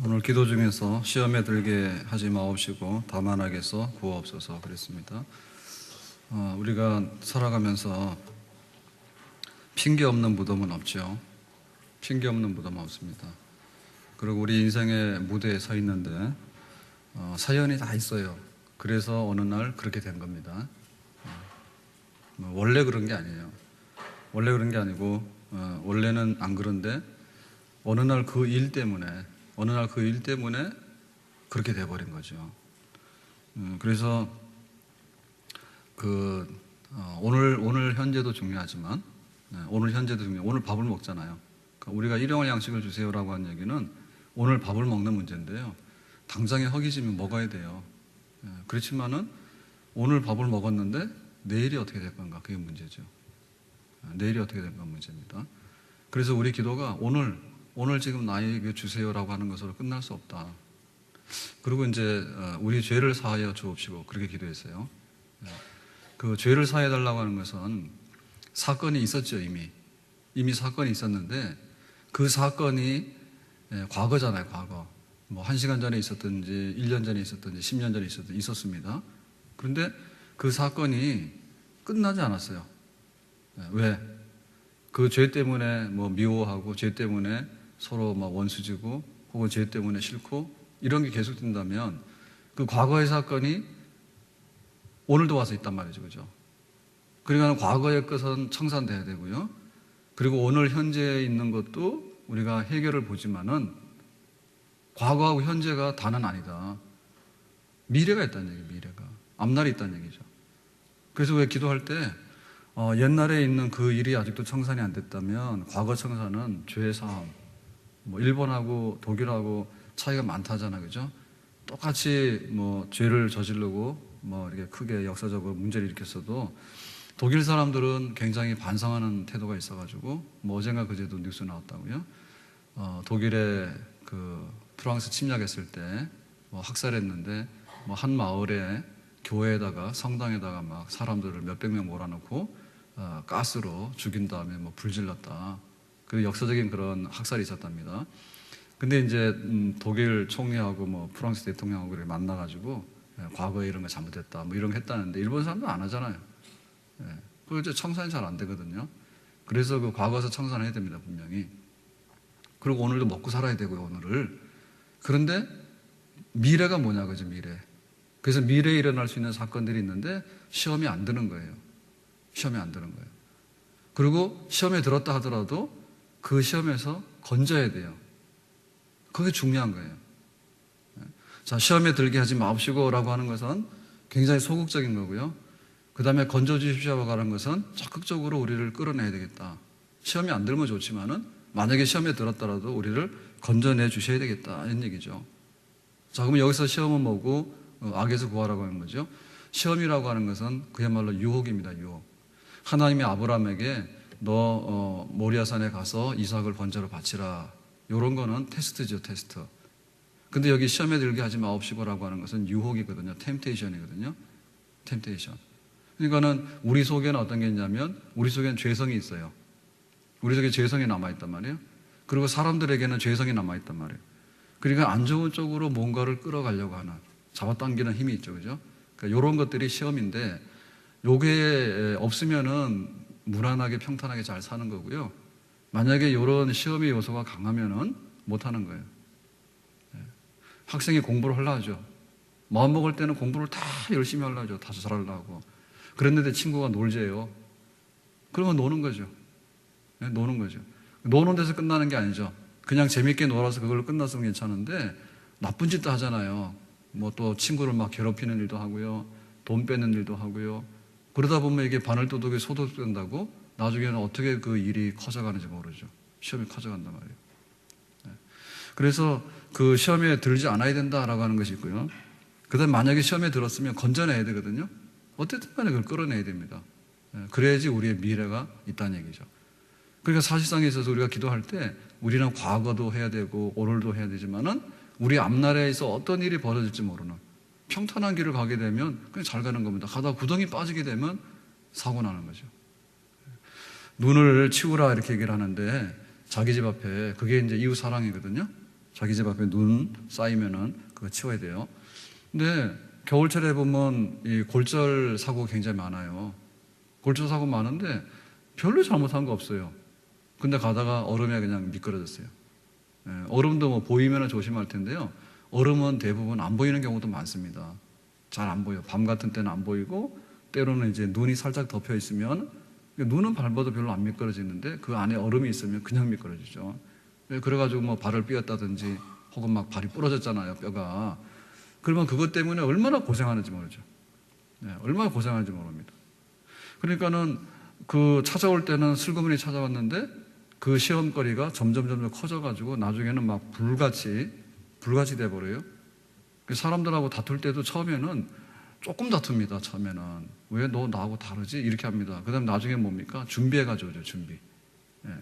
오늘 기도 중에서 시험에 들게 하지 마옵시고 다만 악에서 구하옵소서 그랬습니다. 우리가 살아가면서 핑계 없는 무덤은 없죠. 핑계 없는 무덤은 없습니다. 그리고 우리 인생의 무대에 서 있는데 사연이 다 있어요. 그래서 어느 날 그렇게 된 겁니다. 원래 그런 게 아니에요. 원래 그런 게 아니고 원래는 안 그런데 어느 날 그 일 때문에 그렇게 돼버린 거죠. 그래서 오늘 현재도 중요하지만 오늘 밥을 먹잖아요. 그러니까 우리가 일용할 양식을 주세요라고 하는 얘기는 오늘 밥을 먹는 문제인데요. 당장에 허기지면 먹어야 돼요. 그렇지만은 오늘 밥을 먹었는데 내일이 어떻게 될 건가 그게 문제죠. 내일이 어떻게 될 건가 문제입니다. 그래서 우리 기도가 오늘 지금 나에게 주세요라고 하는 것으로 끝날 수 없다. 그리고 이제 우리 죄를 사하여 주옵시고 그렇게 기도했어요. 그 죄를 사해 달라고 하는 것은 사건이 있었죠. 이미 사건이 있었는데 그 사건이 과거잖아요. 과거. 뭐 1시간 전에 있었든지 1년 전에 있었든지 10년 전에 있었습니다. 그런데 그 사건이 끝나지 않았어요. 왜? 그 죄 때문에 뭐 미워하고 죄 때문에 서로 막 원수지고 혹은 죄 때문에 싫고 이런 게 계속된다면 그 과거의 사건이 오늘도 와서 있단 말이죠. 그죠? 그러니까 과거의 것은 청산돼야 되고요. 그리고 오늘 현재에 있는 것도 우리가 해결을 보지만은 과거하고 현재가 다는 아니다. 미래가 있다는 얘기예요. 미래가. 앞날이 있다는 얘기죠. 그래서 왜 기도할 때 옛날에 있는 그 일이 아직도 청산이 안 됐다면 과거 청산은 죄의 사함. 뭐 일본하고 독일하고 차이가 많다잖아요. 그죠? 똑같이 뭐 죄를 저지르고 뭐 이렇게 크게 역사적으로 문제를 일으켰어도 독일 사람들은 굉장히 반성하는 태도가 있어가지고 뭐 어젠가 그제도 뉴스 나왔다고요. 독일에 그 프랑스 침략했을 때 뭐 학살했는데 뭐 한 마을에 교회에다가 성당에다가 막 사람들을 몇백 명 몰아넣고 가스로 죽인 다음에 뭐 불질렀다. 그 역사적인 그런 학살이 있었답니다. 근데 이제 독일 총리하고 뭐 프랑스 대통령하고 이렇게 만나가지고 과거에 이런 거 잘못했다 뭐 이런 거 했다는데 일본 사람도 안 하잖아요. 그거 이제 청산이 잘 안 되거든요. 그래서 그 과거에서 청산해야 됩니다, 분명히. 그리고 오늘도 먹고 살아야 되고요, 오늘을. 그런데 미래가 뭐냐, 그죠, 미래. 그래서 미래에 일어날 수 있는 사건들이 있는데 시험이 안 드는 거예요. 시험이 안 드는 거예요. 그리고 시험에 들었다 하더라도 그 시험에서 건져야 돼요. 그게 중요한 거예요. 자, 시험에 들게 하지 마옵시고라고 하는 것은 굉장히 소극적인 거고요. 그 다음에 건져주십시오라고 하는 것은 적극적으로 우리를 끌어내야 되겠다. 시험이 안 들면 좋지만은 만약에 시험에 들었더라도 우리를 건져내 주셔야 되겠다. 이런 얘기죠. 자, 그러면 여기서 시험은 뭐고 악에서 구하라고 하는 거죠. 시험이라고 하는 것은 그야말로 유혹입니다. 유혹. 하나님이 아브라함에게 너 모리아산에 가서 이삭을 번제로 바치라. 이런 거는 테스트죠. 테스트. 근데 여기 시험에 들게 하지 마옵시고라고 하는 것은 유혹이거든요. 템테이션이거든요. 템테이션. 그러니까는 우리 속에는 어떤 게 있냐면 우리 속에는 죄성이 있어요. 우리 속에 죄성이 남아있단 말이에요. 그리고 사람들에게는 죄성이 남아있단 말이에요. 그러니까 안 좋은 쪽으로 뭔가를 끌어가려고 하는 잡아당기는 힘이 있죠. 그죠? 그러니까 이런 것들이 시험인데 요게 없으면은 무난하게 평탄하게 잘 사는 거고요. 만약에 이런 시험의 요소가 강하면은 못하는 거예요. 학생이 공부를 하려 하죠. 마음 먹을 때는 공부를 다 열심히 하려 하죠. 다 잘하려고. 그랬는데 친구가 놀재요. 그러면 노는 거죠. 노는 거죠. 노는 데서 끝나는 게 아니죠. 그냥 재밌게 놀아서 그걸로 끝났으면 괜찮은데 나쁜 짓도 하잖아요. 뭐 또 친구를 막 괴롭히는 일도 하고요. 돈 뺏는 일도 하고요. 그러다 보면 이게 바늘 도둑이 소독된다고 나중에는 어떻게 그 일이 커져가는지 모르죠. 시험이 커져간단 말이에요. 그래서 그 시험에 들지 않아야 된다라고 하는 것이 있고요. 그 다음에 만약에 시험에 들었으면 건져내야 되거든요. 어쨌든 간에 그걸 끌어내야 됩니다. 그래야지 우리의 미래가 있다는 얘기죠. 그러니까 사실상에 있어서 우리가 기도할 때 우리는 과거도 해야 되고 오늘도 해야 되지만은 우리 앞날에서 어떤 일이 벌어질지 모르는 평탄한 길을 가게 되면 그냥 잘 가는 겁니다. 가다가 구덩이 빠지게 되면 사고 나는 거죠. 눈을 치우라 이렇게 얘기를 하는데 자기 집 앞에 그게 이제 이웃 사랑이거든요. 자기 집 앞에 눈 쌓이면은 그거 치워야 돼요. 근데 겨울철에 보면 이 골절 사고 굉장히 많아요. 골절 사고 많은데 별로 잘못한 거 없어요. 근데 가다가 얼음에 그냥 미끄러졌어요. 얼음도 뭐 보이면 조심할 텐데요. 얼음은 대부분 안 보이는 경우도 많습니다. 잘 안 보여. 밤 같은 때는 안 보이고, 때로는 이제 눈이 살짝 덮여 있으면, 눈은 밟아도 별로 안 미끄러지는데 그 안에 얼음이 있으면 그냥 미끄러지죠. 그래가지고 뭐 발을 삐었다든지 혹은 막 발이 부러졌잖아요, 뼈가. 그러면 그것 때문에 얼마나 고생하는지 모르죠. 얼마나 고생하는지 모릅니다. 그러니까는 그 찾아올 때는 슬그머니 찾아왔는데 그 시험거리가 점점 커져가지고 나중에는 막 불같이 돼버려요. 사람들하고 다툴 때도 처음에는 조금 다툽니다. 처음에는 왜 너 나하고 다르지? 이렇게 합니다. 그 다음에 나중에 뭡니까? 준비해가지고 오죠. 준비.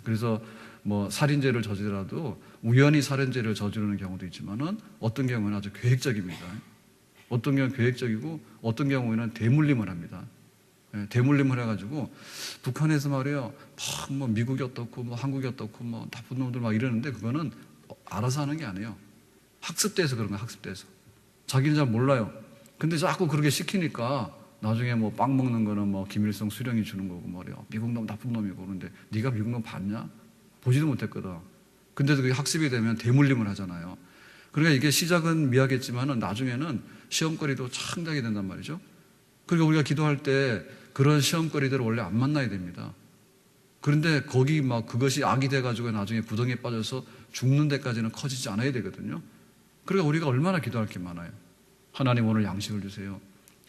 그래서 뭐 살인죄를 저지르더라도 우연히 살인죄를 저지르는 경우도 있지만은 어떤 경우는 아주 계획적입니다. 어떤 경우는 계획적이고 어떤 경우에는 대물림을 합니다. 대물림을 해가지고 북한에서 말이에요, 뭐 미국이 어떻고 뭐 한국이 어떻고 뭐 나쁜 놈들 막 이러는데 그거는 알아서 하는 게 아니에요. 학습돼서 그런 거예요. 학습돼서 자기는 잘 몰라요. 근데 자꾸 그렇게 시키니까 나중에 뭐 빵 먹는 거는 뭐 김일성 수령이 주는 거고 말이야, 미국 놈 나쁜 놈이고. 그런데 네가 미국 놈 봤냐? 보지도 못했거든. 근데도 그게 학습이 되면 대물림을 하잖아요. 그러니까 이게 시작은 미약했지만은 나중에는 시험거리도 창작이 된단 말이죠. 그러니까 우리가 기도할 때 그런 시험거리들을 원래 안 만나야 됩니다. 그런데 거기 막 그것이 악이 돼가지고 나중에 구덩이에 빠져서 죽는 데까지는 커지지 않아야 되거든요. 그러니까 우리가 얼마나 기도할 게 많아요. 하나님 오늘 양식을 주세요.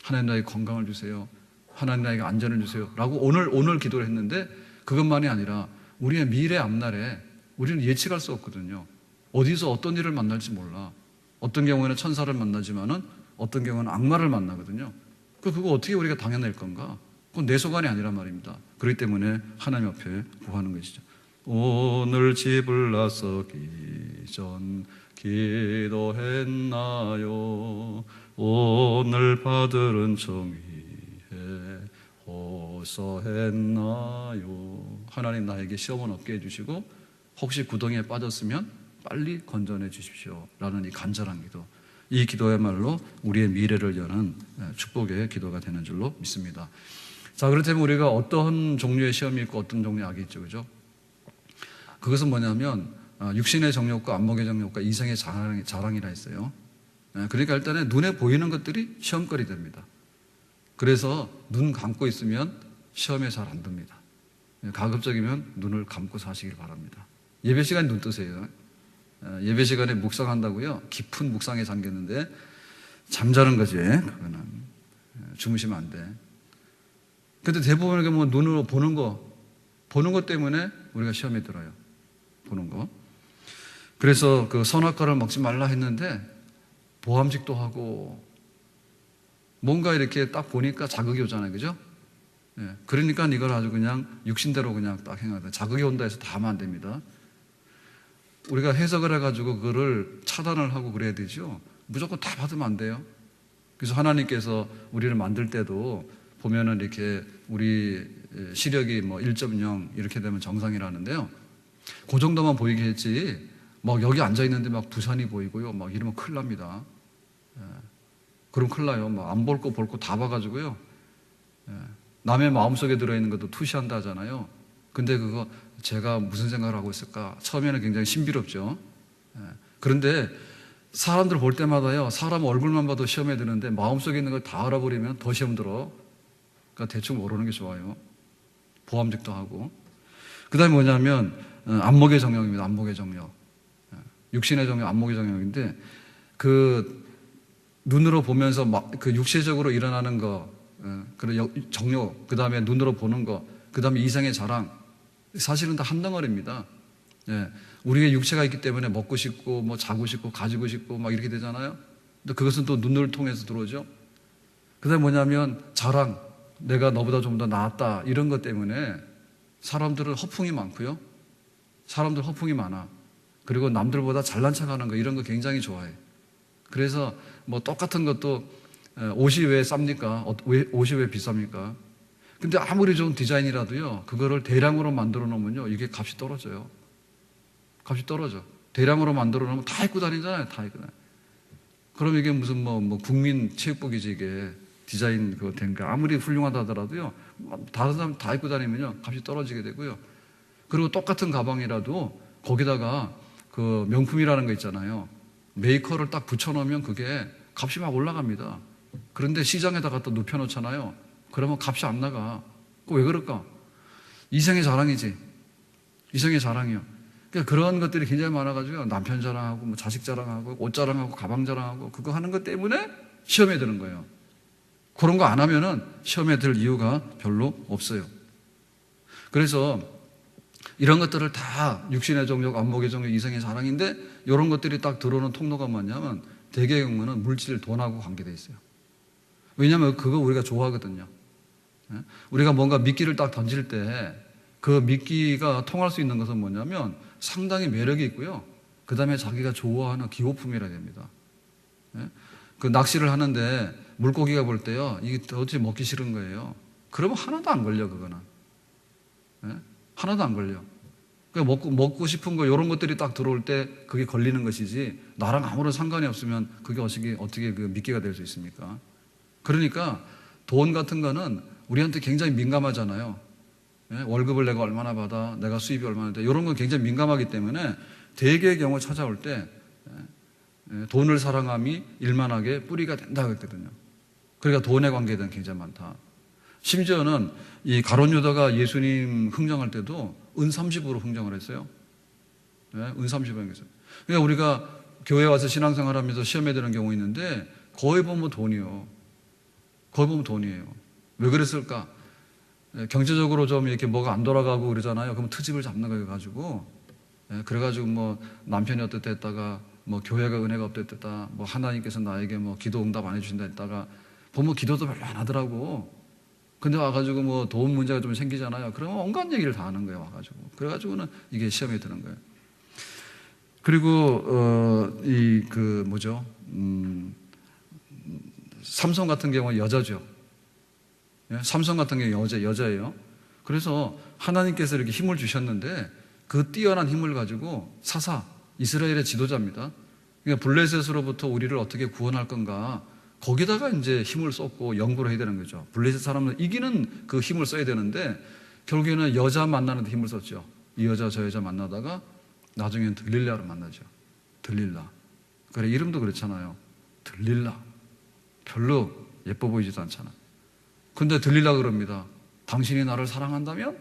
하나님 나에게 건강을 주세요. 하나님 나에게 안전을 주세요. 라고 오늘 기도를 했는데 그것만이 아니라 우리의 미래 앞날에 우리는 예측할 수 없거든요. 어디서 어떤 일을 만날지 몰라. 어떤 경우에는 천사를 만나지만은 어떤 경우는 악마를 만나거든요. 그거 어떻게 우리가 당해낼 건가? 그건 내 소관이 아니란 말입니다. 그렇기 때문에 하나님 앞에 구하는 것이죠. 오늘 집을 나서기 전 기도했나요? 오늘 받들은 정의에 호소했나요? 하나님 나에게 시험은 없게 해주시고 혹시 구덩이에 빠졌으면 빨리 건져내 주십시오 라는 이 간절한 기도, 이 기도야말로 우리의 미래를 여는 축복의 기도가 되는 줄로 믿습니다. 자, 그렇다면 우리가 어떤 종류의 시험이 있고 어떤 종류의 악이 있죠, 그죠? 그것은 뭐냐면 육신의 정욕과 안목의 정욕과 이성의 자랑이라 했어요. 그러니까 일단은 눈에 보이는 것들이 시험거리 됩니다. 그래서 눈 감고 있으면 시험에 잘 안 듭니다. 가급적이면 눈을 감고 사시길 바랍니다. 예배 시간에 눈 뜨세요. 예배 시간에 묵상한다고요? 깊은 묵상에 잠겼는데 잠자는 거지. 그거는 주무시면 안 돼. 근데 대부분 뭐 눈으로 보는 것 때문에 우리가 시험에 들어요. 보는 거. 그래서 그 선악과를 먹지 말라 했는데 보암직도 하고 뭔가 이렇게 딱 보니까 자극이 오잖아요, 그죠? 그러니까 이걸 아주 그냥 육신대로 그냥 딱 행하다. 자극이 온다 해서 다 하면 안 됩니다. 우리가 해석을 해가지고 그거를 차단을 하고 그래야 되죠. 무조건 다 받으면 안 돼요. 그래서 하나님께서 우리를 만들 때도 보면은 이렇게 우리 시력이 뭐 1.0 이렇게 되면 정상이라는데요. 그 정도만 보이게 했지, 막 여기 앉아있는데 막 부산이 보이고요. 막 이러면 큰일 납니다. 그럼 큰일 나요. 막 안 볼 거 볼 거 다 봐가지고요. 남의 마음속에 들어있는 것도 투시한다 하잖아요. 근데 그거 제가 무슨 생각을 하고 있을까? 처음에는 굉장히 신비롭죠. 그런데 사람들 볼 때마다요, 사람 얼굴만 봐도 시험에 드는데 마음속에 있는 걸 다 알아버리면 더 시험 들어. 그러니까 대충 모르는 게 좋아요. 보암직도 하고. 그 다음에 뭐냐면 안목의 정욕입니다. 안목의 정욕. 육신의 정욕, 안목의 정욕인데 그 눈으로 보면서 막 그 육체적으로 일어나는 거, 그런 정욕, 그 다음에 눈으로 보는 거, 그 다음에 이성의 자랑, 사실은 다 한 덩어리입니다. 우리의 육체가 있기 때문에 먹고 싶고 뭐 자고 싶고 가지고 싶고 막 이렇게 되잖아요. 근데 그것은 또 눈을 통해서 들어오죠. 그 다음에 뭐냐면 자랑, 내가 너보다 좀 더 나았다 이런 것 때문에 사람들은 허풍이 많고요. 사람들 허풍이 많아. 그리고 남들보다 잘난 척하는 거 이런 거 굉장히 좋아해. 그래서 뭐 똑같은 것도 옷이 왜 쌉니까? 옷이 왜 비쌉니까? 근데 아무리 좋은 디자인이라도요, 그거를 대량으로 만들어 놓으면요, 이게 값이 떨어져요. 값이 떨어져. 대량으로 만들어 놓으면 다 입고 다니잖아요. 다 입고 다니. 그럼 이게 무슨 뭐 국민 체육복이지 이게 디자인 그거 된 거 아무리 훌륭하다 하더라도요. 다른 사람 다 입고 다니면요 값이 떨어지게 되고요. 그리고 똑같은 가방이라도 거기다가 그 명품이라는 거 있잖아요. 메이커를 딱 붙여놓으면 그게 값이 막 올라갑니다. 그런데 시장에다가 또 눕혀놓잖아요. 그러면 값이 안 나가. 왜 그럴까? 이생의 자랑이지. 이생의 자랑이요. 그러니까 그런 것들이 굉장히 많아가지고 남편 자랑하고 뭐 자식 자랑하고 옷 자랑하고 가방 자랑하고 그거 하는 것 때문에 시험에 드는 거예요. 그런 거 안 하면은 시험에 들 이유가 별로 없어요. 그래서 이런 것들을 다 육신의 정욕, 안목의 정욕, 이성의 자랑인데 이런 것들이 딱 들어오는 통로가 뭐냐면 대개의 경우는 물질, 돈하고 관계되어 있어요. 왜냐하면 그거 우리가 좋아하거든요. 우리가 뭔가 미끼를 딱 던질 때 그 미끼가 통할 수 있는 것은 뭐냐면 상당히 매력이 있고요. 그 다음에 자기가 좋아하는 기호품이라 됩니다. 그 낚시를 하는데 물고기가 볼 때요. 이게 도대체 먹기 싫은 거예요. 그러면 하나도 안 걸려 그거는. 하나도 안 걸려. 그러니까 먹고 싶은 거 이런 것들이 딱 들어올 때 그게 걸리는 것이지 나랑 아무런 상관이 없으면 그게 어떻게 그 미끼가 될 수 있습니까? 그러니까 돈 같은 거는 우리한테 굉장히 민감하잖아요. 월급을 내가 얼마나 받아, 내가 수입이 얼마나 돼, 이런 건 굉장히 민감하기 때문에 대개의 경우 찾아올 때 돈을 사랑함이 일만하게 뿌리가 된다고 했거든요. 그러니까 돈에 관계된 굉장히 많다. 심지어는 이 가룟 유다가 예수님 흥정할 때도 은 30으로 흥정을 했어요. 은 30으로 했어요. 그러니까 우리가 교회 와서 신앙생활 하면서 시험에 드는 경우 있는데 거의 보면 돈이요. 거의 보면 돈이에요. 왜 그랬을까? 경제적으로 좀 이렇게 뭐가 안 돌아가고 그러잖아요. 그럼 트집을 잡는 거 가지고 그래가지고 뭐 남편이 어떻다 했다가 뭐 교회가 은혜가 없댔다, 뭐 하나님께서 나에게 뭐 기도 응답 안 해주신다 했다가 보면 기도도 별로 안 하더라고. 근데 와가지고 뭐 돈 문제가 좀 생기잖아요. 그러면 온갖 얘기를 다 하는 거예요. 와가지고 그래가지고는 이게 시험에 드는 거예요. 그리고 삼손 같은 경우는 여자죠. 삼손 같은 경우 여자예요. 그래서 하나님께서 이렇게 힘을 주셨는데 그 뛰어난 힘을 가지고 이스라엘의 지도자입니다. 그러니까 블레셋으로부터 우리를 어떻게 구원할 건가 거기다가 이제 힘을 쏟고 연구를 해야 되는 거죠. 블레셋 사람은 이기는 그 힘을 써야 되는데 결국에는 여자 만나는 데 힘을 썼죠. 이 여자 저 여자 만나다가 나중에는 들릴라를 만나죠. 들릴라. 그래 이름도 그렇잖아요. 들릴라. 별로 예뻐 보이지도 않잖아. 근데 들릴라 그럽니다. 당신이 나를 사랑한다면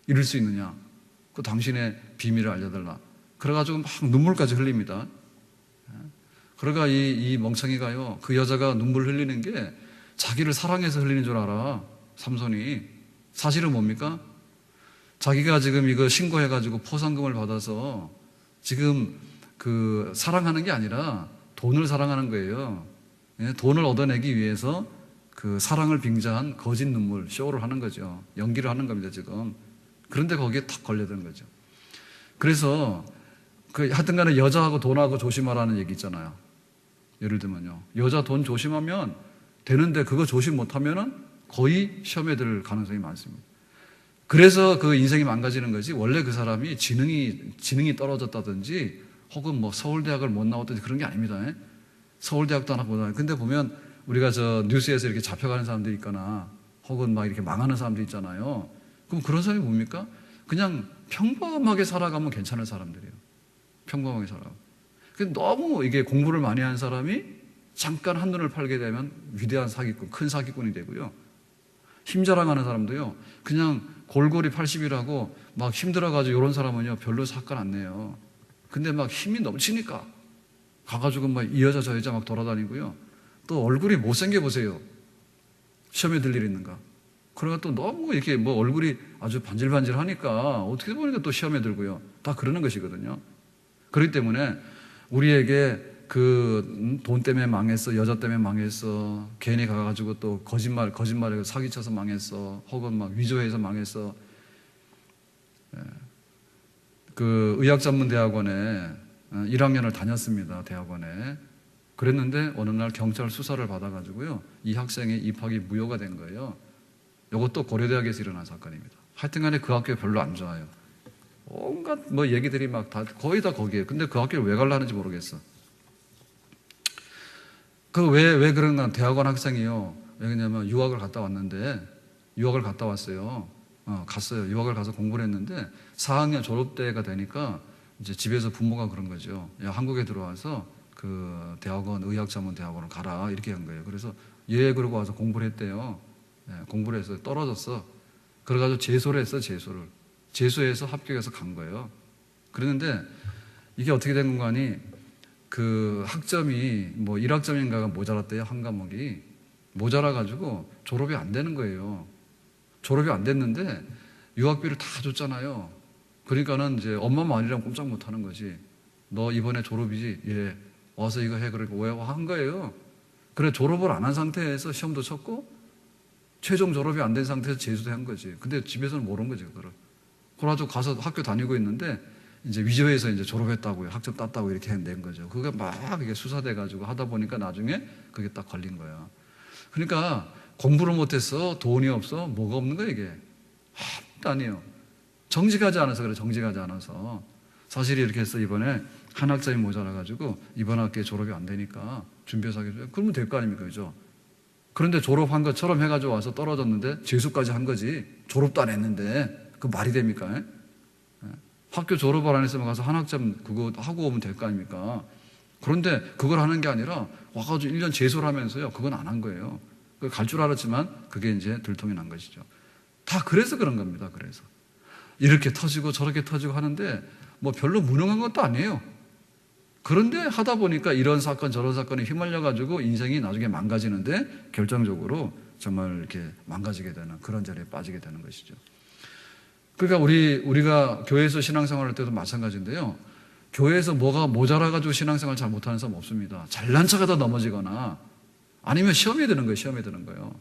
이럴 수 있느냐? 그 당신의 비밀을 알려달라. 그래가지고 막 눈물까지 흘립니다. 그러니까 이 멍청이가요, 그 여자가 눈물 흘리는 게 자기를 사랑해서 흘리는 줄 알아. 삼손이. 사실은 뭡니까? 자기가 지금 이거 신고해가지고 포상금을 받아서 지금 그 사랑하는 게 아니라 돈을 사랑하는 거예요. 돈을 얻어내기 위해서 그 사랑을 빙자한 거짓 눈물, 쇼를 하는 거죠. 연기를 하는 겁니다, 지금. 그런데 거기에 탁 걸려드는 거죠. 그래서 하여튼 간에 여자하고 돈하고 조심하라는 얘기 있잖아요. 예를 들면요. 여자 돈 조심하면 되는데 그거 조심 못하면은 거의 시험에 들 가능성이 많습니다. 그래서 그 인생이 망가지는 거지, 원래 그 사람이 지능이 떨어졌다든지 혹은 뭐 서울대학을 못 나왔든지 그런 게 아닙니다. 서울대학도 하나 못 나와요. 근데 보면 우리가 저 뉴스에서 이렇게 잡혀가는 사람들이 있거나 혹은 막 이렇게 망하는 사람들 있잖아요. 그럼 그런 사람이 뭡니까? 그냥 평범하게 살아가면 괜찮은 사람들이에요. 평범하게 살아가고. 근데 너무 이게 공부를 많이 한 사람이 잠깐 한눈을 팔게 되면 위대한 사기꾼, 큰 사기꾼이 되고요. 힘 자랑하는 사람도요, 그냥 골골이 80이라고 막 힘들어가지고 이런 사람은요, 별로 사건 안 내요. 근데 막 힘이 넘치니까 가가지고 막 이 여자 저 여자 막 돌아다니고요. 또 얼굴이 못생겨 보세요. 시험에 들 일 있는가. 그러니까 또 너무 이렇게 뭐 얼굴이 아주 반질반질 하니까 어떻게 보니까 또 시험에 들고요. 다 그러는 것이거든요. 그렇기 때문에 우리에게 그 돈 때문에 망했어, 여자 때문에 망했어, 괜히 가가지고 또 거짓말에 사기쳐서 망했어, 혹은 막 위조해서 망했어. 그 의학전문대학원에 1학년을 다녔습니다. 대학원에. 그랬는데 어느 날 경찰 수사를 받아가지고요, 이 학생의 입학이 무효가 된 거예요. 이것도 고려대학에서 일어난 사건입니다. 하여튼간에 그 학교 별로 안 좋아요. 온갖 뭐 얘기들이 막 다 거의 다 거기에. 근데 그 학교를 왜 가려는지 모르겠어. 그 왜 그런가? 대학원 학생이요. 왜냐면 유학을 갔다 왔는데, 유학을 갔다 왔어요. 갔어요. 유학을 가서 공부를 했는데 4학년 졸업 때가 되니까 이제 집에서 부모가 그런 거죠. 야, 한국에 들어와서 그 대학원, 의학자문대학원을 가라 이렇게 한 거예요. 그래서 예 그러고 와서 공부를 했대요. 예, 공부를 해서 떨어졌어. 그래가지고 재수를 했어. 재수해서 합격해서 간 거예요. 그랬는데 이게 어떻게 된 건가니, 그 학점이 뭐 1학점인가가 모자랐대요. 한 과목이 모자라가지고 졸업이 안 되는 거예요. 졸업이 안 됐는데 유학비를 다 줬잖아요. 그러니까는 이제 엄마 말이랑 꼼짝 못 하는 거지. 너 이번에 졸업이지? 예. 와서 이거 해. 그러니까 왜 한 거예요? 그래, 졸업을 안 한 상태에서 시험도 쳤고 최종 졸업이 안 된 상태에서 재수도 한 거지. 근데 집에서는 모르는 거지, 그거를. 그래가지고 가서 학교 다니고 있는데 이제 위조해서 이제 졸업했다고요. 학점 땄다고 이렇게 낸 거죠. 그게 막 이게 수사돼가지고 하다 보니까 나중에 그게 딱 걸린 거야. 그러니까 공부를 못해서 돈이 없어? 뭐가 없는 거야, 이게? 하나도 아니에요. 정직하지 않아서 그래, 정직하지 않아서. 사실 이렇게 해서 이번에 한 학점이 모자라가지고 이번 학기에 졸업이 안 되니까 준비해서 하게 돼요. 그러면 될 거 아닙니까, 그죠? 그런데 졸업한 것처럼 해가지고 와서 떨어졌는데 재수까지 한 거지. 졸업도 안 했는데 그 말이 됩니까? 예? 학교 졸업을 안 했으면 가서 한 학점 그거 하고 오면 될 거 아닙니까? 그런데 그걸 하는 게 아니라 와가지고 1년 재수를 하면서요, 그건 안 한 거예요. 갈 줄 알았지만 그게 이제 들통이 난 것이죠. 다 그래서 그런 겁니다. 그래서 이렇게 터지고 저렇게 터지고 하는데 뭐 별로 무능한 것도 아니에요. 그런데 하다 보니까 이런 사건 저런 사건에 휘말려 가지고 인생이 나중에 망가지는데 결정적으로 정말 이렇게 망가지게 되는 그런 자리에 빠지게 되는 것이죠. 그러니까 우리가 교회에서 신앙생활 할 때도 마찬가지인데요. 교회에서 뭐가 모자라 가지고 신앙생활 잘 못하는 사람 없습니다. 잘난 척하다 넘어지거나 아니면 시험에 드는 거예요. 시험에 드는 거예요.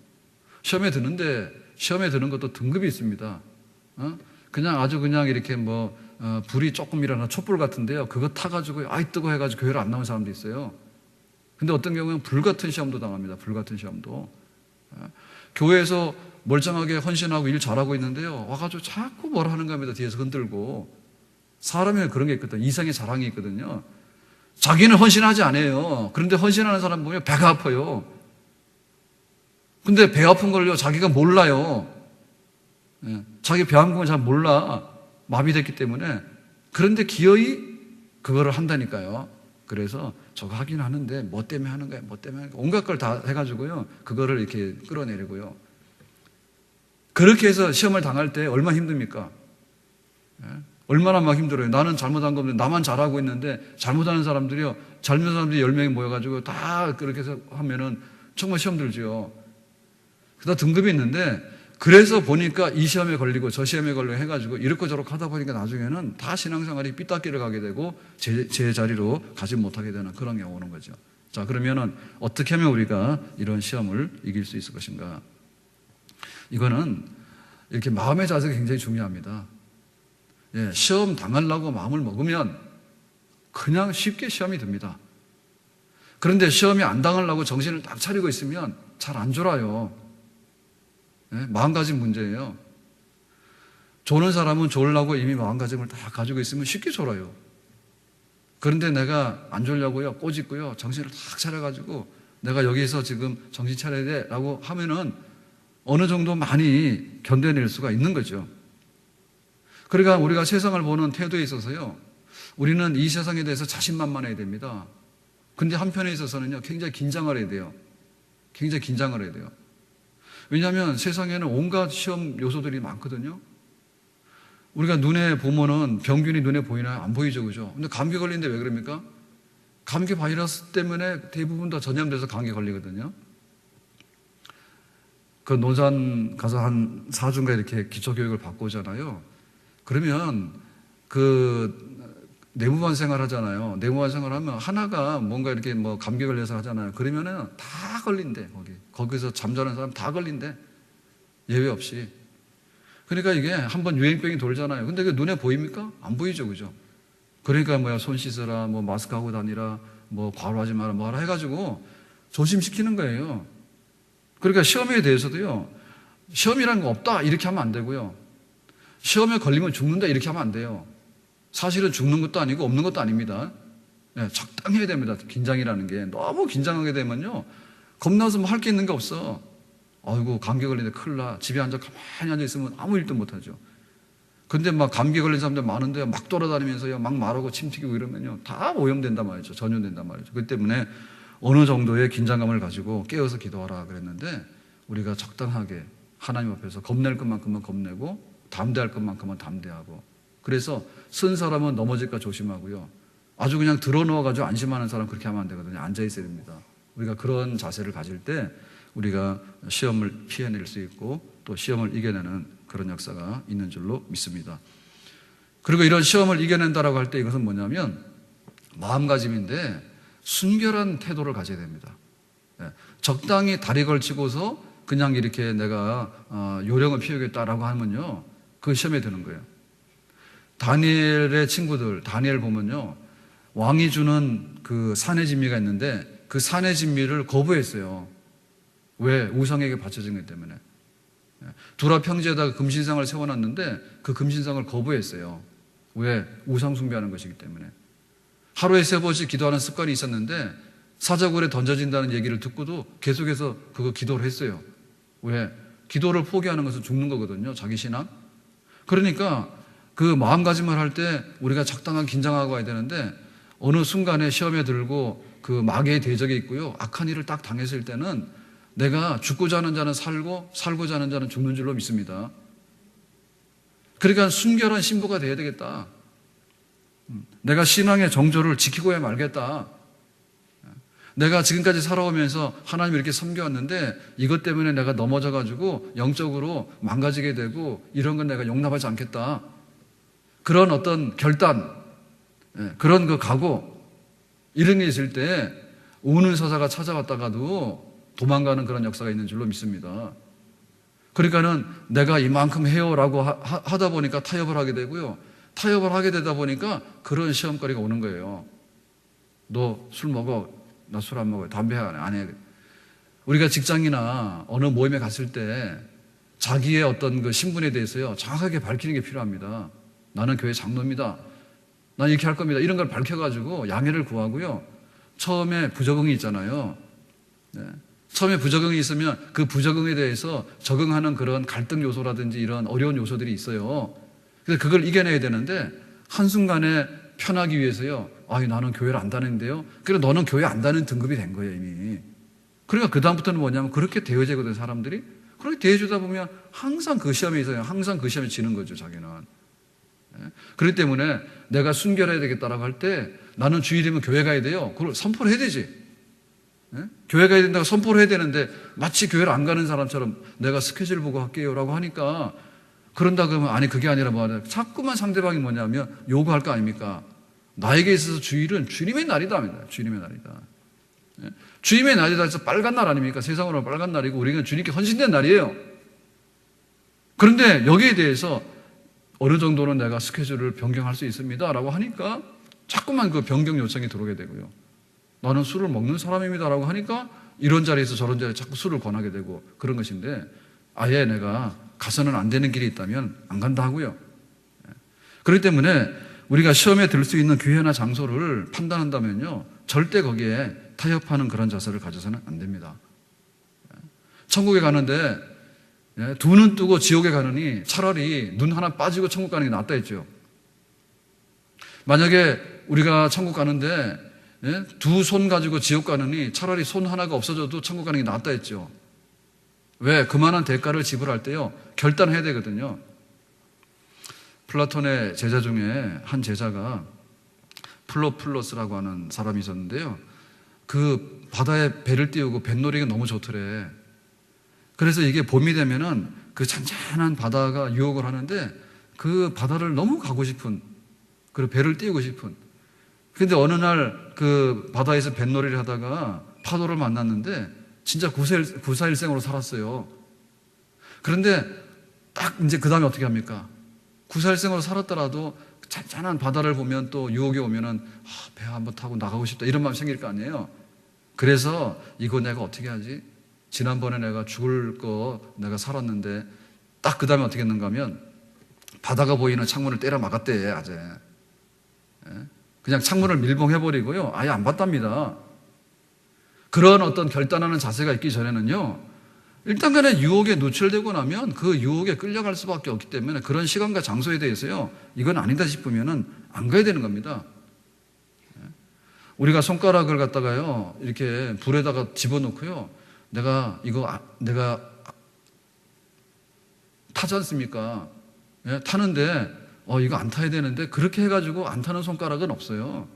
시험에 드는데 시험에 드는 것도 등급이 있습니다. 그냥 아주 그냥 이렇게 뭐 불이 조금 일어나 촛불 같은데요. 그거 타가지고 아이 뜨거 해가지고 교회를 안 나온 사람도 있어요. 근데 어떤 경우는 불 같은 시험도 당합니다. 불 같은 시험도. 교회에서 멀쩡하게 헌신하고 일 잘하고 있는데요. 와가지고 자꾸 뭐라 하는 겁니다. 뒤에서 흔들고. 사람이 그런 게 있거든요. 이성의 자랑이 있거든요. 자기는 헌신하지 않아요. 그런데 헌신하는 사람 보면 배가 아파요. 근데 배 아픈 걸요, 자기가 몰라요. 자기 배 아픈 건 잘 몰라. 마비됐기 때문에. 그런데 기어이 그거를 한다니까요. 그래서 저거 하긴 하는데 뭐 때문에 하는 거야, 뭐 때문에 하는 거야. 온갖 걸 다 해가지고요. 그거를 이렇게 끌어내리고요. 그렇게 해서 시험을 당할 때 얼마나 힘듭니까? 얼마나 막 힘들어요. 나는 잘못한 거 없는데 나만 잘하고 있는데 잘못하는 사람들이요. 잘못하는 사람들이 10명이 모여가지고 다 그렇게 해서 하면은 정말 시험 들죠. 그다 등급이 있는데 그래서 보니까 이 시험에 걸리고 저 시험에 걸리고 해가지고 이렇고 저렇고 하다 보니까 나중에는 다 신앙생활이 삐딱기를 가게 되고 제 자리로 가지 못하게 되는 그런 경우가 오는 거죠. 자, 그러면은 어떻게 하면 우리가 이런 시험을 이길 수 있을 것인가? 이거는 이렇게 마음의 자세가 굉장히 중요합니다. 예, 시험 당하려고 마음을 먹으면 그냥 쉽게 시험이 듭니다. 그런데 시험이 안 당하려고 정신을 딱 차리고 있으면 잘 안 졸아요. 예, 마음가짐 문제예요. 조는 사람은 졸라고 이미 마음가짐을 다 가지고 있으면 쉽게 졸아요. 그런데 내가 안 졸려고요, 꼬집고요, 정신을 딱 차려가지고 내가 여기서 지금 정신 차려야 돼 라고 하면은 어느 정도 많이 견뎌낼 수가 있는 거죠. 그러니까 우리가 세상을 보는 태도에 있어서요, 우리는 이 세상에 대해서 자신만만해야 됩니다. 근데 한편에 있어서는요, 굉장히 긴장을 해야 돼요. 굉장히 긴장을 해야 돼요. 왜냐하면 세상에는 온갖 시험 요소들이 많거든요. 우리가 눈에 보면은 병균이 눈에 보이나요? 안 보이죠, 그죠? 근데 감기 걸리는데 왜 그럽니까? 감기 바이러스 때문에 대부분 다 전염돼서 감기 걸리거든요. 그 논산 가서 한 4주인가 이렇게 기초교육을 받고 오잖아요. 그러면 그 내무반 생활 하잖아요. 내무반 생활 하면 하나가 뭔가 이렇게 뭐 감기 걸려서 하잖아요. 그러면은 다 걸린대, 거기서 잠자는 사람 다 걸린대. 예외 없이. 그러니까 이게 한번 유행병이 돌잖아요. 근데 그게 눈에 보입니까? 안 보이죠, 그죠? 그러니까 뭐야, 손 씻어라, 뭐 마스크 하고 다니라, 뭐 과로하지 마라, 뭐라 해가지고 조심시키는 거예요. 그러니까 시험에 대해서도요, 시험이라는 거 없다 이렇게 하면 안 되고요. 시험에 걸리면 죽는다 이렇게 하면 안 돼요. 사실은 죽는 것도 아니고 없는 것도 아닙니다. 네, 적당해야 됩니다. 긴장이라는 게. 너무 긴장하게 되면요, 겁나서 뭐 할 게 있는 게 없어. 아이고, 감기 걸리는데 큰일 나. 집에 가만히 앉아 있으면 아무 일도 못 하죠. 근데 막 감기 걸린 사람들 많은데 막 돌아다니면서요, 막 말하고 침 튀기고 이러면요, 다 오염된단 말이죠. 전염된단 말이죠. 그렇기 때문에 어느 정도의 긴장감을 가지고 깨어서 기도하라 그랬는데, 우리가 적당하게 하나님 앞에서 겁낼 것만큼은 겁내고 담대할 것만큼은 담대하고, 그래서 쓴 사람은 넘어질까 조심하고요, 아주 그냥 들어누워가지고 안심하는 사람 그렇게 하면 안 되거든요. 앉아 있어야 됩니다. 우리가 그런 자세를 가질 때 우리가 시험을 피해낼 수 있고 또 시험을 이겨내는 그런 역사가 있는 줄로 믿습니다. 그리고 이런 시험을 이겨낸다라고 할 때 이것은 뭐냐면 마음가짐인데, 순결한 태도를 가져야 됩니다. 적당히 다리 걸치고서 그냥 이렇게 내가 요령을 피우겠다라고 하면요, 그 시험에 드는 거예요. 다니엘의 친구들, 다니엘 보면요, 왕이 주는 그 산의 진미가 있는데 그 산의 진미를 거부했어요. 왜? 우상에게 바쳐진 것 때문에. 두라 평지에다가 금신상을 세워놨는데 그 금신상을 거부했어요. 왜? 우상 숭배하는 것이기 때문에. 하루에 3번씩 기도하는 습관이 있었는데 사자굴에 던져진다는 얘기를 듣고도 계속해서 그거 기도를 했어요. 왜? 기도를 포기하는 것은 죽는 거거든요. 자기 신앙. 그러니까 그 마음가짐을 할 때 우리가 적당한 긴장하고 와야 되는데, 어느 순간에 시험에 들고 그 마귀의 대적이 있고요, 악한 일을 딱 당했을 때는 내가 죽고자 하는 자는 살고 살고자 하는 자는 죽는 줄로 믿습니다. 그러니까 순결한 신부가 되어야 되겠다. 내가 신앙의 정조를 지키고야 말겠다. 내가 지금까지 살아오면서 하나님 이렇게 섬겨왔는데 이것 때문에 내가 넘어져가지고 영적으로 망가지게 되고 이런 건 내가 용납하지 않겠다. 그런 어떤 결단, 그런 그 각오, 이런 게 있을 때 우는 사자가 찾아왔다가도 도망가는 그런 역사가 있는 줄로 믿습니다. 그러니까는 내가 이만큼 해요라고 하다 보니까 타협을 하게 되고요, 타협을 하게 되다 보니까 그런 시험거리가 오는 거예요. 너 술 먹어? 나 술 안 먹어요. 담배 안 해. 우리가 직장이나 어느 모임에 갔을 때 자기의 어떤 그 신분에 대해서요, 정확하게 밝히는 게 필요합니다. 나는 교회 장로입니다. 난 이렇게 할 겁니다. 이런 걸 밝혀가지고 양해를 구하고요. 처음에 부적응이 있잖아요. 네. 처음에 부적응이 있으면 그 부적응에 대해서 적응하는 그런 갈등 요소라든지 이런 어려운 요소들이 있어요. 그래서 그걸 이겨내야 되는데 한순간에 편하기 위해서요, 나는 교회를 안 다니는데요. 그래서 너는 교회 안 다니는 등급이 된 거예요, 이미. 그러니까 그다음부터는 뭐냐면 그렇게 대해지거든요, 사람들이. 그렇게 대해주다 보면 항상 그 시험에 있어요. 항상 그 시험에 지는 거죠, 자기는. 그렇기 때문에 내가 순결해야 되겠다라고 할 때 나는 주일이면 교회 가야 돼요. 그걸 선포를 해야 되지. 교회 가야 된다고 선포를 해야 되는데 마치 교회를 안 가는 사람처럼 내가 스케줄 보고 할게요라고 하니까, 그런다 그러면 아니 그게 아니라 뭐하냐, 자꾸만 상대방이 뭐냐면 요구할 거 아닙니까? 나에게 있어서 주일은 주님의 날이다 합니다. 주님의 날이다. 주님의 날이다 해서 빨간 날 아닙니까? 세상으로 빨간 날이고 우리는 주님께 헌신된 날이에요. 그런데 여기에 대해서 어느 정도는 내가 스케줄을 변경할 수 있습니다 라고 하니까 자꾸만 그 변경 요청이 들어오게 되고요, 나는 술을 먹는 사람입니다 라고 하니까 이런 자리에서 저런 자리에 자꾸 술을 권하게 되고 그런 것인데, 아예 내가 가서는 안 되는 길이 있다면 안 간다 하고요. 그렇기 때문에 우리가 시험에 들 수 있는 기회나 장소를 판단한다면요, 절대 거기에 타협하는 그런 자세를 가져서는 안 됩니다. 천국에 가는데 두 눈 뜨고 지옥에 가느니 차라리 눈 하나 빠지고 천국 가는 게 낫다 했죠. 만약에 우리가 천국 가는데 두 손 가지고 지옥 가느니 차라리 손 하나가 없어져도 천국 가는 게 낫다 했죠. 왜? 그만한 대가를 지불할 때요, 결단해야 되거든요. 플라톤의 제자 중에 한 제자가 플로플로스라고 하는 사람이 있었는데요, 그 바다에 배를 띄우고 뱃놀이가 너무 좋더래. 그래서 이게 봄이 되면은 그 잔잔한 바다가 유혹을 하는데 그 바다를 너무 가고 싶은, 그리고 배를 띄우고 싶은. 근데 어느 날 그 바다에서 뱃놀이를 하다가 파도를 만났는데 진짜 구사일생으로 살았어요. 그런데 딱 이제 그 다음에 어떻게 합니까? 구사일생으로 살았더라도 잔잔한 바다를 보면 또 유혹이 오면은 배 한번 타고 나가고 싶다 이런 마음이 생길 거 아니에요. 그래서 이거 내가 어떻게 하지? 지난번에 내가 죽을 거 내가 살았는데 딱 그 다음에 어떻게 했는가 하면 바다가 보이는 창문을 때려 막았대, 아재. 그냥 창문을 밀봉해버리고요. 아예 안 봤답니다. 그런 어떤 결단하는 자세가 있기 전에는요. 일단 간에 유혹에 노출되고 나면 그 유혹에 끌려갈 수밖에 없기 때문에 그런 시간과 장소에 대해서요. 이건 아니다 싶으면은 안 가야 되는 겁니다. 우리가 손가락을 갖다가요. 이렇게 불에다가 집어넣고요. 내가 타지 않습니까? 타는데 이거 안 타야 되는데 그렇게 해가지고 안 타는 손가락은 없어요.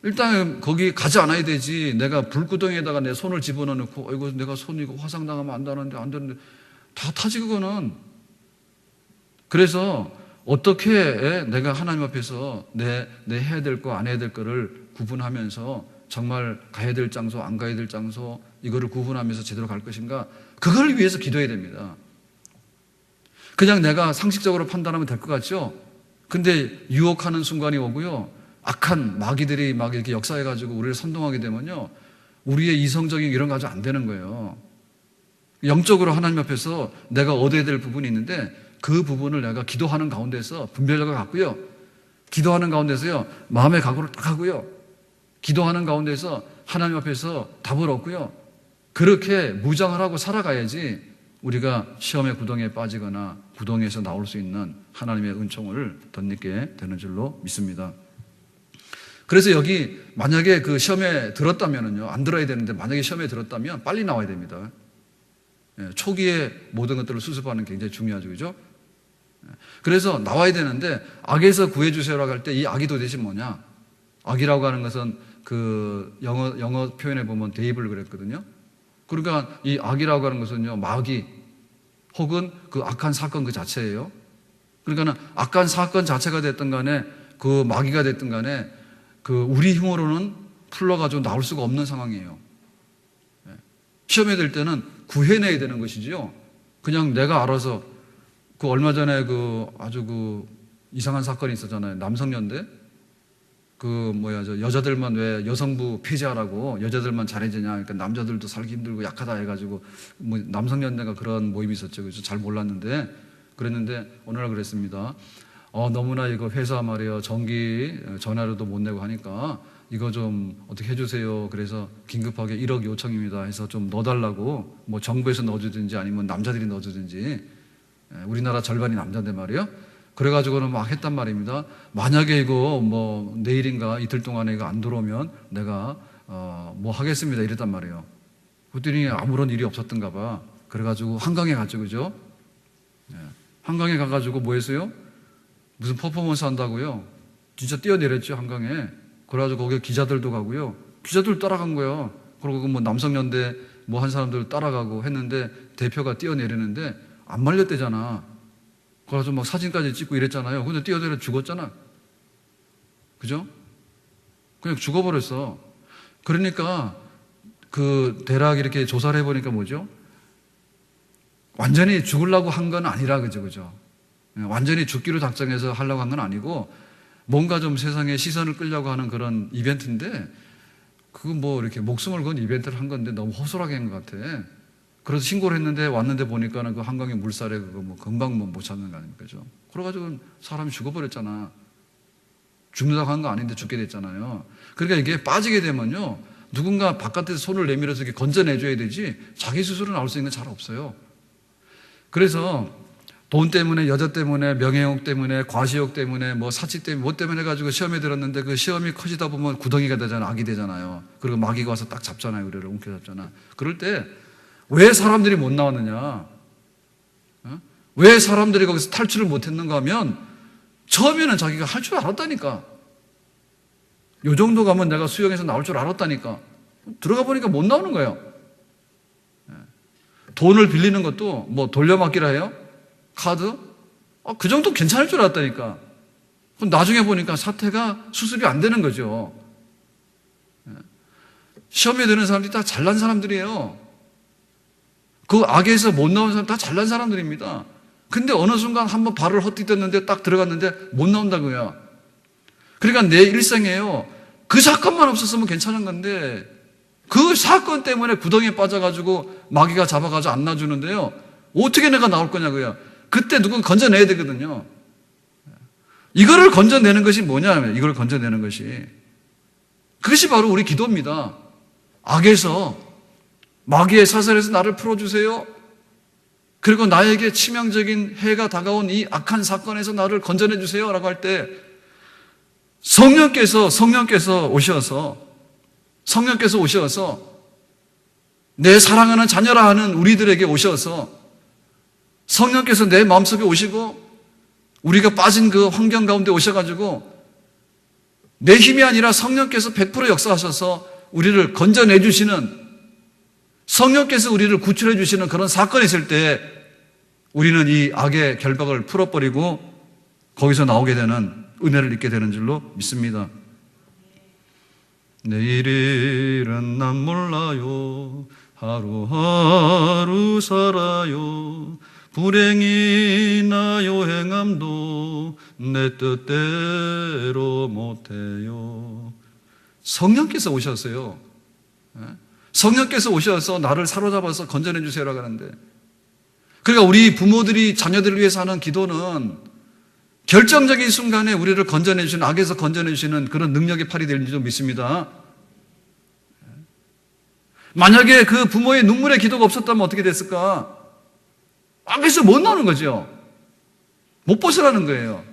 일단 거기 가지 않아야 되지. 내가 불구덩이에다가 내 손을 집어넣고 이거 내가 손 이거 화상당하면 안 되는데 다 타지 그거는. 그래서 어떻게 내가 하나님 앞에서 내 해야 될 거 안 해야 될 거를 구분하면서 정말 가야 될 장소 안 가야 될 장소 이거를 구분하면서 제대로 갈 것인가, 그걸 위해서 기도해야 됩니다. 그냥 내가 상식적으로 판단하면 될 것 같죠? 근데 유혹하는 순간이 오고요. 악한 마귀들이 막 이렇게 역사해가지고 우리를 선동하게 되면요. 우리의 이성적인 이런 거 가지고 안 되는 거예요. 영적으로 하나님 앞에서 내가 얻어야 될 부분이 있는데 그 부분을 내가 기도하는 가운데서 분별력을 갖고요. 기도하는 가운데서요. 마음의 각오를 딱 하고요. 기도하는 가운데서 하나님 앞에서 답을 얻고요. 그렇게 무장을 하고 살아가야지 우리가 시험의 구덩이에 빠지거나 구덩이에서 나올 수 있는 하나님의 은총을 덧입게 되는 줄로 믿습니다. 그래서 여기 만약에 그 시험에 들었다면은요, 안 들어야 되는데 만약에 시험에 들었다면 빨리 나와야 됩니다. 초기에 모든 것들을 수습하는 게 굉장히 중요하죠, 그죠? 그래서 나와야 되는데 악에서 구해주세요라고 할 때 이 악이 도대체 뭐냐? 악이라고 하는 것은 그 영어 표현에 보면 데이블 그랬거든요. 그러니까 이 악이라고 하는 것은요, 마귀 혹은 그 악한 사건 그 자체예요. 그러니까 악한 사건 자체가 됐든 간에 그 마귀가 됐든 간에 그 우리 힘으로는 풀러가지고 나올 수가 없는 상황이에요. 시험에 들 때는 구해내야 되는 것이지요. 그냥 내가 알아서 그 얼마 전에 아주 이상한 사건이 있었잖아요. 남성연대 여자들만 왜 여성부 폐지하라고 여자들만 잘해지냐. 그러니까 남자들도 살기 힘들고 약하다 해가지고 남성연대가 그런 모임이 있었죠. 그래서 잘 몰랐는데 그랬는데 어느 날 그랬습니다. 너무나 이거 회사 말이에요. 전기 전화료도 못 내고 하니까 이거 좀 어떻게 해주세요. 그래서 긴급하게 1억 요청입니다 해서 좀 넣어달라고 뭐 정부에서 넣어주든지 아니면 남자들이 넣어주든지. 우리나라 절반이 남자인데 말이에요. 그래가지고는 막 했단 말입니다. 만약에 이거 뭐 내일인가 이틀 동안에 이거 안 들어오면 내가 뭐 하겠습니다 이랬단 말이에요. 그랬더니 아무런 일이 없었던가 봐. 그래가지고 한강에 갔죠, 그죠? 한강에 가가지고 뭐 했어요? 무슨 퍼포먼스 한다고요? 진짜 뛰어내렸죠, 한강에. 그래가지고 거기 기자들도 가고요. 기자들 따라간 거예요. 그리고 뭐 남성연대 뭐 한 사람들 따라가고 했는데 대표가 뛰어내리는데 안 말렸대잖아. 그래서 막 사진까지 찍고 이랬잖아요. 근데 뛰어내려 죽었잖아. 그죠? 그냥 죽어버렸어. 그러니까 그 대략 이렇게 조사를 해보니까 뭐죠? 완전히 죽으려고 한 건 아니라, 그죠? 완전히 죽기로 작정해서 하려고 한 건 아니고 뭔가 좀 세상에 시선을 끌려고 하는 그런 이벤트인데 그거 뭐 이렇게 목숨을 건 이벤트를 한 건데 너무 허술하게 한 것 같아. 그래서 신고를 했는데 왔는데 보니까는 그 한강의 물살에 그거 뭐 금방 못 찾는 거 아닙니까? 그죠? 그래가지고 사람이 죽어버렸잖아. 죽는다고 한 거 아닌데 죽게 됐잖아요. 그러니까 이게 빠지게 되면요. 누군가 바깥에서 손을 내밀어서 이렇게 건져내줘야 되지 자기 스스로 나올 수 있는 게 잘 없어요. 그래서 돈 때문에, 여자 때문에, 명예욕 때문에, 과시욕 때문에, 뭐 사치 때문에, 뭐 때문에 해가지고 시험에 들었는데 그 시험이 커지다 보면 구덩이가 되잖아. 악이 되잖아요. 그리고 마귀가 와서 딱 잡잖아요. 우리를 움켜잡잖아. 그럴 때 왜 사람들이 못 나왔느냐? 왜 사람들이 거기서 탈출을 못 했는가 하면 처음에는 자기가 할 줄 알았다니까. 요 정도 가면 내가 수영에서 나올 줄 알았다니까. 들어가 보니까 못 나오는 거예요. 돈을 빌리는 것도 뭐 돌려막기라 해요? 카드? 그 정도 괜찮을 줄 알았다니까. 그럼 나중에 보니까 사태가 수습이 안 되는 거죠. 시험에 드는 사람들이 다 잘난 사람들이에요. 그 악에서 못 나온 사람 다 잘난 사람들입니다. 근데 어느 순간 한번 발을 헛디뎠는데 딱 들어갔는데 못 나온다고요. 그러니까 내 일생에요. 그 사건만 없었으면 괜찮은 건데 그 사건 때문에 구덩이에 빠져가지고 마귀가 잡아가지고 안 놔주는데요. 어떻게 내가 나올 거냐고요. 그때 누군 건져내야 되거든요. 이거를 건져내는 것이 뭐냐면, 이걸 건져내는 것이, 그것이 바로 우리 기도입니다. 악에서, 마귀의 사슬에서 나를 풀어주세요. 그리고 나에게 치명적인 해가 다가온 이 악한 사건에서 나를 건져내 주세요 라고 할 때 성령께서 오셔서 내 사랑하는 자녀라 하는 우리들에게 오셔서 성령께서 내 마음속에 오시고 우리가 빠진 그 환경 가운데 오셔가지고 내 힘이 아니라 성령께서 100% 역사하셔서 우리를 건져내 주시는, 성령께서 우리를 구출해 주시는 그런 사건이 있을 때 우리는 이 악의 결박을 풀어버리고 거기서 나오게 되는 은혜를 입게 되는 줄로 믿습니다. 내일은 난 몰라요. 하루하루 살아요. 불행이나 행함도 내 뜻대로 못해요. 성령께서 오셨어요. 성령께서 오셔서 나를 사로잡아서 건져내 주세요라고 하는데, 그러니까 우리 부모들이 자녀들을 위해서 하는 기도는 결정적인 순간에 우리를 건져내 주시는, 악에서 건져내 주시는 그런 능력의 팔이 될 줄 믿습니다. 만약에 그 부모의 눈물의 기도가 없었다면 어떻게 됐을까? 악에서 못 나오는 거죠. 못 벗어나는 거예요.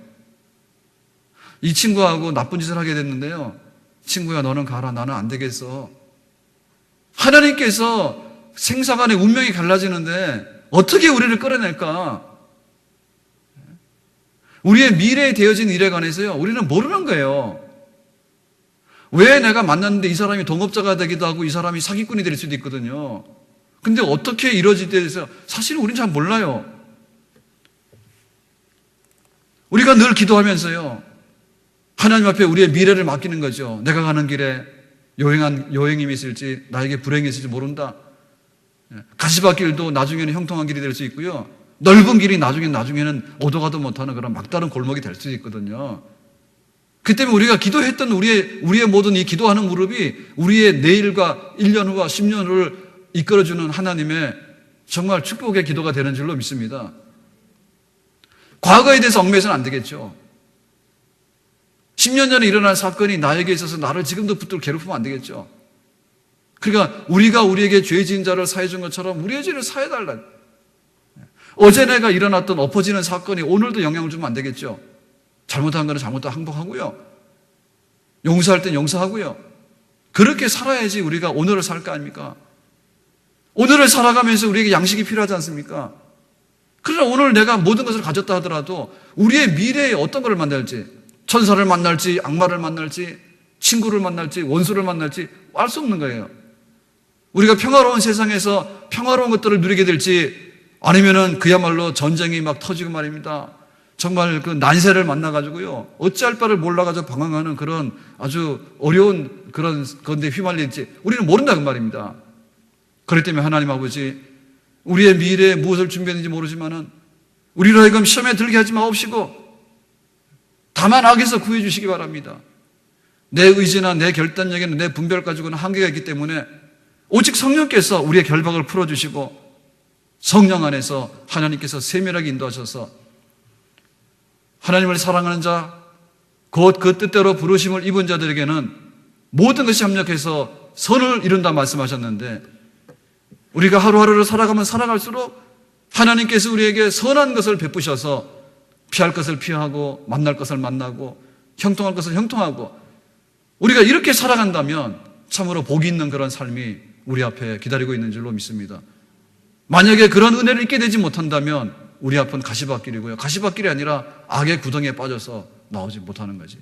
이 친구하고 나쁜 짓을 하게 됐는데요, 친구야 너는 가라, 나는 안 되겠어. 하나님께서 생사간의 운명이 갈라지는데 어떻게 우리를 끌어낼까? 우리의 미래에 되어진 일에 관해서요, 우리는 모르는 거예요. 왜 내가 만났는데 이 사람이 동업자가 되기도 하고 이 사람이 사기꾼이 될 수도 있거든요. 근데 어떻게 이루어질 때 대해서 사실 우리는 잘 몰라요. 우리가 늘 기도하면서요, 하나님 앞에 우리의 미래를 맡기는 거죠. 내가 가는 길에 여행님이 있을지 나에게 불행이 있을지 모른다. 가시밭길도 나중에는 형통한 길이 될 수 있고요, 넓은 길이 나중에는 오도 가도 못하는 그런 막다른 골목이 될 수 있거든요. 그 때문에 우리가 기도했던 우리의 모든 이 기도하는 무릎이 우리의 내일과 1년 후와 10년 후를 이끌어주는 하나님의 정말 축복의 기도가 되는 줄로 믿습니다. 과거에 대해서 얽매여서는 안 되겠죠. 10년 전에 일어난 사건이 나에게 있어서 나를 지금도 붙들고 괴롭히면 안 되겠죠. 그러니까 우리가 우리에게 죄 지은 자를 사해 준 것처럼 우리의 죄를 사해 달라. 어제 내가 일어났던 엎어지는 사건이 오늘도 영향을 주면 안 되겠죠. 잘못한 거는 잘못도 항복하고요, 용서할 땐 용서하고요. 그렇게 살아야지 우리가 오늘을 살 거 아닙니까? 오늘을 살아가면서 우리에게 양식이 필요하지 않습니까? 그러나 오늘 내가 모든 것을 가졌다 하더라도 우리의 미래에 어떤 것을 만날지, 천사를 만날지 악마를 만날지 친구를 만날지 원수를 만날지 알 수 없는 거예요. 우리가 평화로운 세상에서 평화로운 것들을 누리게 될지, 아니면은 그야말로 전쟁이 막 터지고 말입니다, 정말 그 난세를 만나가지고요, 어찌할 바를 몰라가지고 방황하는 그런 아주 어려운 그런 건데 휘말릴지 우리는 모른다 그 말입니다. 그렇기 때문에 하나님 아버지, 우리의 미래에 무엇을 준비했는지 모르지만은 우리로 하여금 시험에 들게 하지 마옵시고 다만 악에서 구해 주시기 바랍니다. 내 의지나 내 결단력에는, 내 분별 가지고는 한계가 있기 때문에 오직 성령께서 우리의 결박을 풀어주시고 성령 안에서 하나님께서 세밀하게 인도하셔서 하나님을 사랑하는 자, 곧 그 뜻대로 부르심을 입은 자들에게는 모든 것이 합력해서 선을 이룬다 말씀하셨는데, 우리가 하루하루를 살아가면 살아갈수록 하나님께서 우리에게 선한 것을 베푸셔서 피할 것을 피하고 만날 것을 만나고 형통할 것을 형통하고, 우리가 이렇게 살아간다면 참으로 복이 있는 그런 삶이 우리 앞에 기다리고 있는 줄로 믿습니다. 만약에 그런 은혜를 잊게 되지 못한다면 우리 앞은 가시밭길이고요, 가시밭길이 아니라 악의 구덩이에 빠져서 나오지 못하는 거지.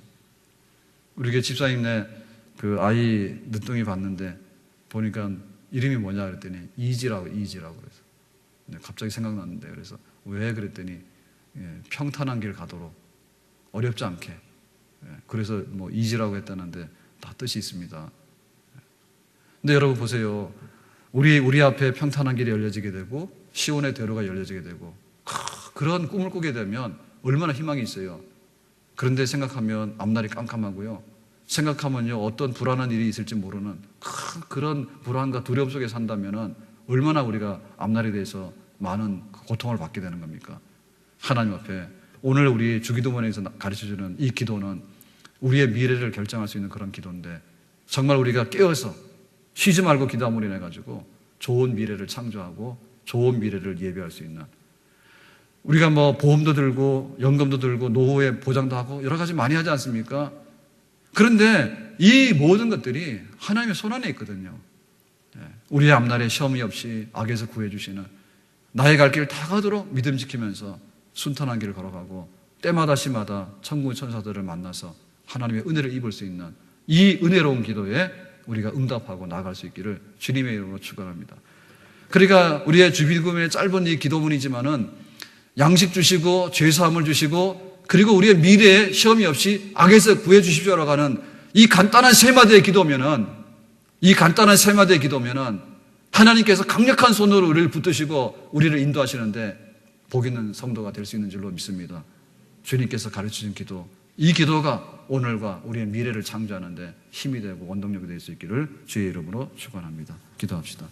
우리 교 집사님네 그 아이 늦둥이 봤는데 보니까 이름이 뭐냐 그랬더니 이지라고 그래서 갑자기 생각났는데, 그래서 왜 그랬더니 평탄한 길 가도록 어렵지 않게, 그래서 뭐 이지라고 했다는데 다 뜻이 있습니다. 근데 여러분 보세요, 우리 앞에 평탄한 길이 열려지게 되고 시온의 대로가 열려지게 되고 그런 꿈을 꾸게 되면 얼마나 희망이 있어요. 그런데 생각하면 앞날이 깜깜하고요, 생각하면요 어떤 불안한 일이 있을지 모르는 그런 불안과 두려움 속에 산다면 얼마나 우리가 앞날에 대해서 많은 고통을 받게 되는 겁니까? 하나님 앞에 오늘 우리 주기도문에서 가르쳐주는 이 기도는 우리의 미래를 결정할 수 있는 그런 기도인데 정말 우리가 깨어서 쉬지 말고 기도함으로 인해 가지고 좋은 미래를 창조하고 좋은 미래를 예비할 수 있는, 우리가 뭐 보험도 들고 연금도 들고 노후에 보장도 하고 여러 가지 많이 하지 않습니까? 그런데 이 모든 것들이 하나님의 손 안에 있거든요. 우리의 앞날에 시험이 없이 악에서 구해주시는, 나의 갈 길 다 가도록 믿음 지키면서 순탄한 길을 걸어가고 때마다 시마다 천국의 천사들을 만나서 하나님의 은혜를 입을 수 있는 이 은혜로운 기도에 우리가 응답하고 나아갈 수 있기를 주님의 이름으로 축원합니다. 그러니까 우리의 주기도문의 짧은 이 기도문이지만은 양식 주시고 죄사함을 주시고 그리고 우리의 미래에 시험이 없이 악에서 구해 주십시오라고 하는 이 간단한 세 마디의 기도면은, 하나님께서 강력한 손으로 우리를 붙드시고 우리를 인도하시는데 복 있는 성도가 될 수 있는 줄로 믿습니다. 주님께서 가르치신 기도, 이 기도가 오늘과 우리의 미래를 창조하는데 힘이 되고 원동력이 될 수 있기를 주의 이름으로 축원합니다. 기도합시다.